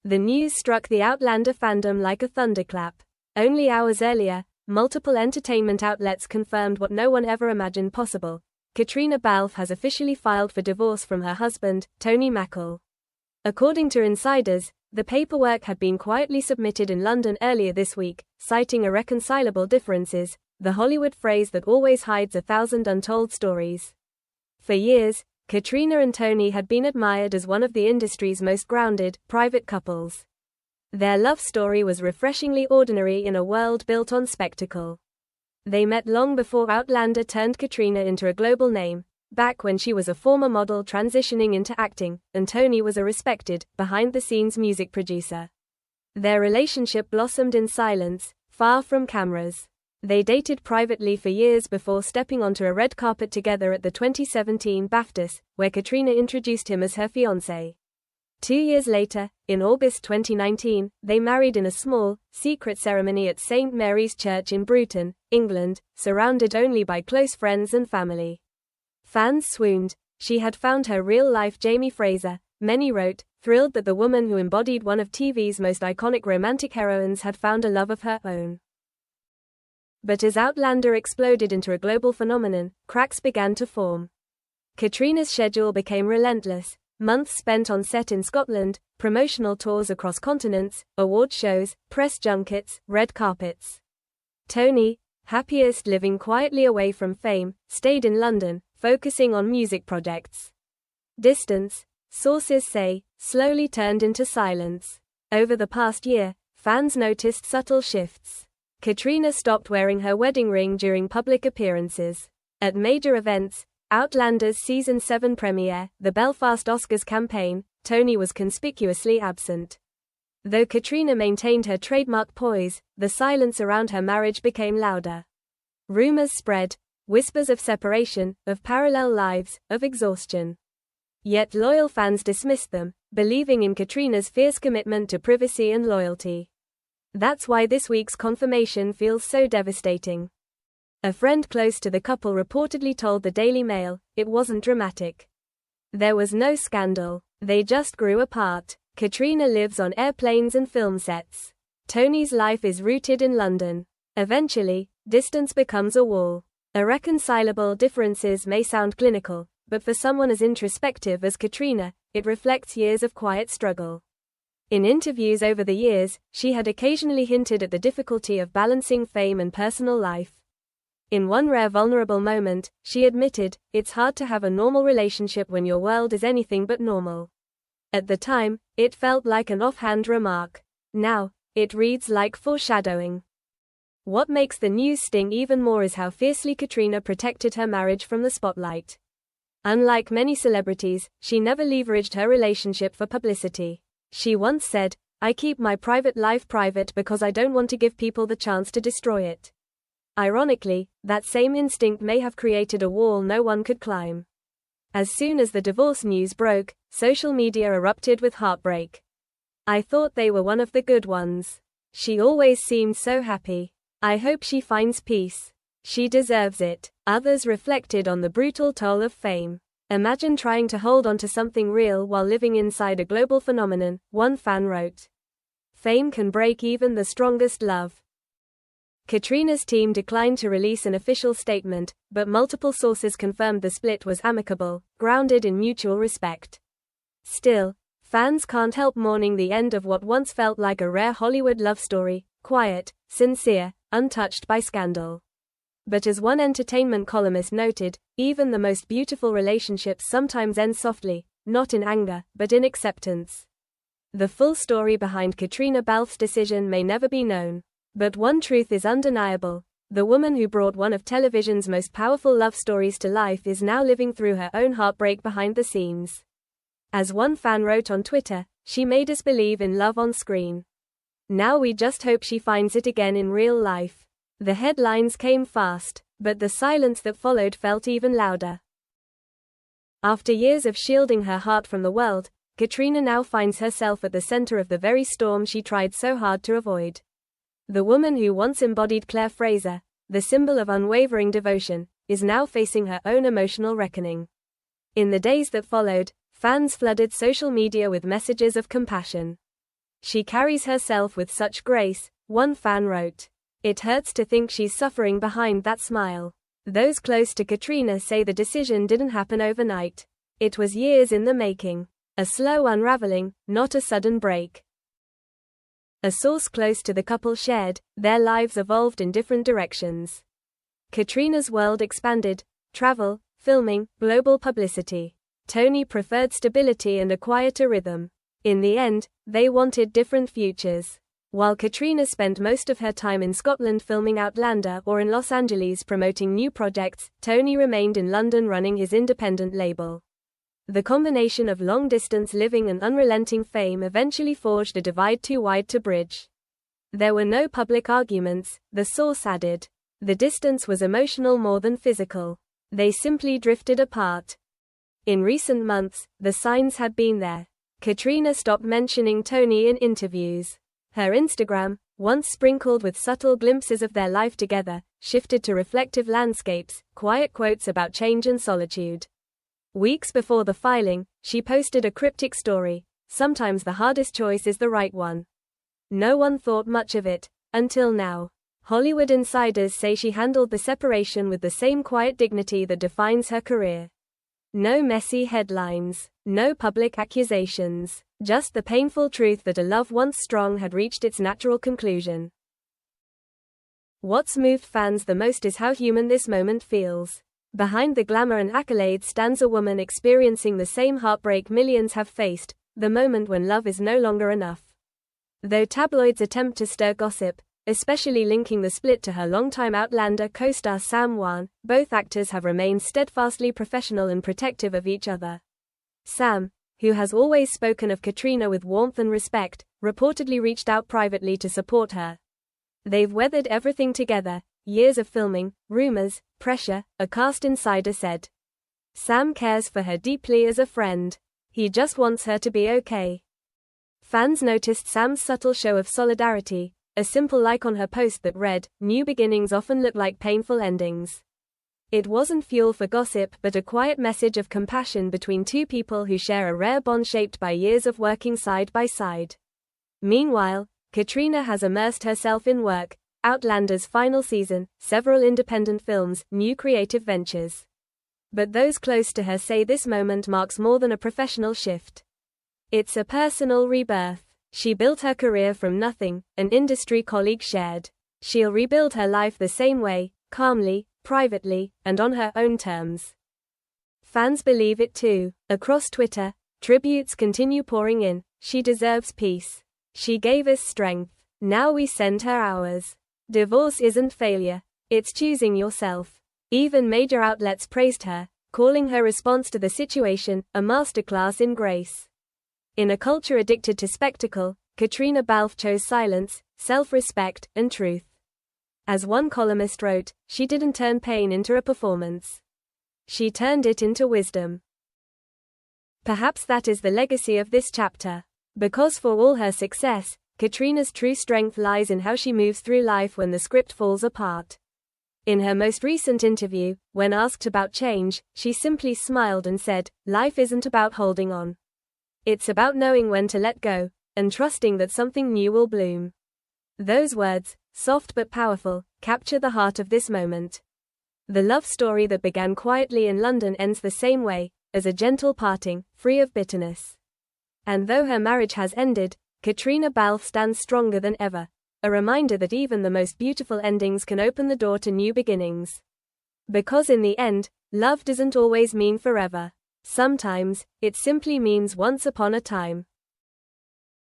The news struck the Outlander fandom like a thunderclap. Only hours earlier, multiple entertainment outlets confirmed what no one ever imagined possible. Caitríona Balfe has officially filed for divorce from her husband, Tony McGill. According to insiders, the paperwork had been quietly submitted in London earlier this week, citing irreconcilable differences, the Hollywood phrase that always hides 1,000 untold stories. For years, Caitríona and Tony had been admired as one of the industry's most grounded, private couples. Their love story was refreshingly ordinary in a world built on spectacle. They met long before Outlander turned Caitríona into a global name, back when she was a former model transitioning into acting, and Tony was a respected, behind-the-scenes music producer. Their relationship blossomed in silence, far from cameras. They dated privately for years before stepping onto a red carpet together at the 2017 BAFTAs, where Caitríona introduced him as her fiancé. 2 years later, in August 2019, they married in a small, secret ceremony at St. Mary's Church in Bruton, England, surrounded only by close friends and family. Fans swooned. She had found her real-life Jamie Fraser, many wrote, thrilled that the woman who embodied one of TV's most iconic romantic heroines had found a love of her own. But as Outlander exploded into a global phenomenon, cracks began to form. Caitríona's schedule became relentless. Months spent on set in Scotland, promotional tours across continents, award shows, press junkets, red carpets. Tony, happiest living quietly away from fame, stayed in London, focusing on music projects. Distance, sources say, slowly turned into silence. Over the past year, fans noticed subtle shifts. Caitríona stopped wearing her wedding ring during public appearances. At major events, Outlander's Season 7 premiere, the Belfast Oscars campaign, Tony was conspicuously absent. Though Caitríona maintained her trademark poise, the silence around her marriage became louder. Rumors spread, whispers of separation, of parallel lives, of exhaustion. Yet loyal fans dismissed them, believing in Caitríona's fierce commitment to privacy and loyalty. That's why this week's confirmation feels so devastating. A friend close to the couple reportedly told the Daily Mail, it wasn't dramatic. There was no scandal. They just grew apart. Caitríona lives on airplanes and film sets. Tony's life is rooted in London. Eventually, distance becomes a wall. Irreconcilable differences may sound clinical, but for someone as introspective as Caitríona, it reflects years of quiet struggle. In interviews over the years, she had occasionally hinted at the difficulty of balancing fame and personal life. In one rare vulnerable moment, she admitted, it's hard to have a normal relationship when your world is anything but normal. At the time, it felt like an offhand remark. Now, it reads like foreshadowing. What makes the news sting even more is how fiercely Caitríona protected her marriage from the spotlight. Unlike many celebrities, she never leveraged her relationship for publicity. She once said, I keep my private life private because I don't want to give people the chance to destroy it. Ironically, that same instinct may have created a wall no one could climb. As soon as the divorce news broke, social media erupted with heartbreak. I thought they were one of the good ones. She always seemed so happy. I hope she finds peace. She deserves it. Others reflected on the brutal toll of fame. Imagine trying to hold on to something real while living inside a global phenomenon, one fan wrote. Fame can break even the strongest love. Caitríona's team declined to release an official statement, but multiple sources confirmed the split was amicable, grounded in mutual respect. Still, fans can't help mourning the end of what once felt like a rare Hollywood love story, quiet, sincere, untouched by scandal. But as one entertainment columnist noted, even the most beautiful relationships sometimes end softly, not in anger, but in acceptance. The full story behind Caitríona Balfe's decision may never be known. But one truth is undeniable. The woman who brought one of television's most powerful love stories to life is now living through her own heartbreak behind the scenes. As one fan wrote on Twitter, she made us believe in love on screen. Now we just hope she finds it again in real life. The headlines came fast, but the silence that followed felt even louder. After years of shielding her heart from the world, Caitríona now finds herself at the center of the very storm she tried so hard to avoid. The woman who once embodied Claire Fraser, the symbol of unwavering devotion, is now facing her own emotional reckoning. In the days that followed, fans flooded social media with messages of compassion. "She carries herself with such grace," one fan wrote. "It hurts to think she's suffering behind that smile." Those close to Caitríona say the decision didn't happen overnight. It was years in the making. A slow unraveling, not a sudden break. A source close to the couple shared, their lives evolved in different directions. Caitríona's world expanded: travel, filming, global publicity. Tony preferred stability and a quieter rhythm. In the end, they wanted different futures. While Caitríona spent most of her time in Scotland filming Outlander or in Los Angeles promoting new projects, Tony remained in London running his independent label. The combination of long-distance living and unrelenting fame eventually forged a divide too wide to bridge. There were no public arguments, the source added. The distance was emotional more than physical. They simply drifted apart. In recent months, the signs had been there. Caitríona stopped mentioning Tony in interviews. Her Instagram, once sprinkled with subtle glimpses of their life together, shifted to reflective landscapes, quiet quotes about change and solitude. Weeks before the filing, she posted a cryptic story: "Sometimes the hardest choice is the right one." No one thought much of it, until now. Hollywood insiders say she handled the separation with the same quiet dignity that defines her career. No messy headlines, no public accusations, just the painful truth that a love once strong had reached its natural conclusion. What's moved fans the most is how human this moment feels. Behind the glamour and accolades stands a woman experiencing the same heartbreak millions have faced, the moment when love is no longer enough. Though tabloids attempt to stir gossip, especially linking the split to her longtime Outlander co-star Sam Wan, both actors have remained steadfastly professional and protective of each other. Sam, who has always spoken of Caitríona with warmth and respect, reportedly reached out privately to support her. "They've weathered everything together, years of filming, rumors, pressure," a cast insider said. "Sam cares for her deeply as a friend. He just wants her to be okay." Fans noticed Sam's subtle show of solidarity, a simple like on her post that read, "New beginnings often look like painful endings." It wasn't fuel for gossip but a quiet message of compassion between two people who share a rare bond shaped by years of working side by side. Meanwhile, Caitríona has immersed herself in work: Outlander's final season, several independent films, new creative ventures. But those close to her say this moment marks more than a professional shift. It's a personal rebirth. She built her career from nothing, an industry colleague shared. She'll rebuild her life the same way, calmly, privately, and on her own terms. Fans believe it too. Across Twitter, tributes continue pouring in. "She deserves peace. She gave us strength. Now we send her ours. Divorce isn't failure. It's choosing yourself." Even major outlets praised her, calling her response to the situation a masterclass in grace. In a culture addicted to spectacle, Caitríona Balfe chose silence, self-respect, and truth. As one columnist wrote, "She didn't turn pain into a performance. She turned it into wisdom." Perhaps that is the legacy of this chapter. Because for all her success, Caitríona's true strength lies in how she moves through life when the script falls apart. In her most recent interview, when asked about change, she simply smiled and said, "Life isn't about holding on. It's about knowing when to let go, and trusting that something new will bloom." Those words, soft but powerful, capture the heart of this moment. The love story that began quietly in London ends the same way, as a gentle parting, free of bitterness. And though her marriage has ended, Caitríona Balfe stands stronger than ever, a reminder that even the most beautiful endings can open the door to new beginnings. Because in the end, love doesn't always mean forever. Sometimes, it simply means once upon a time.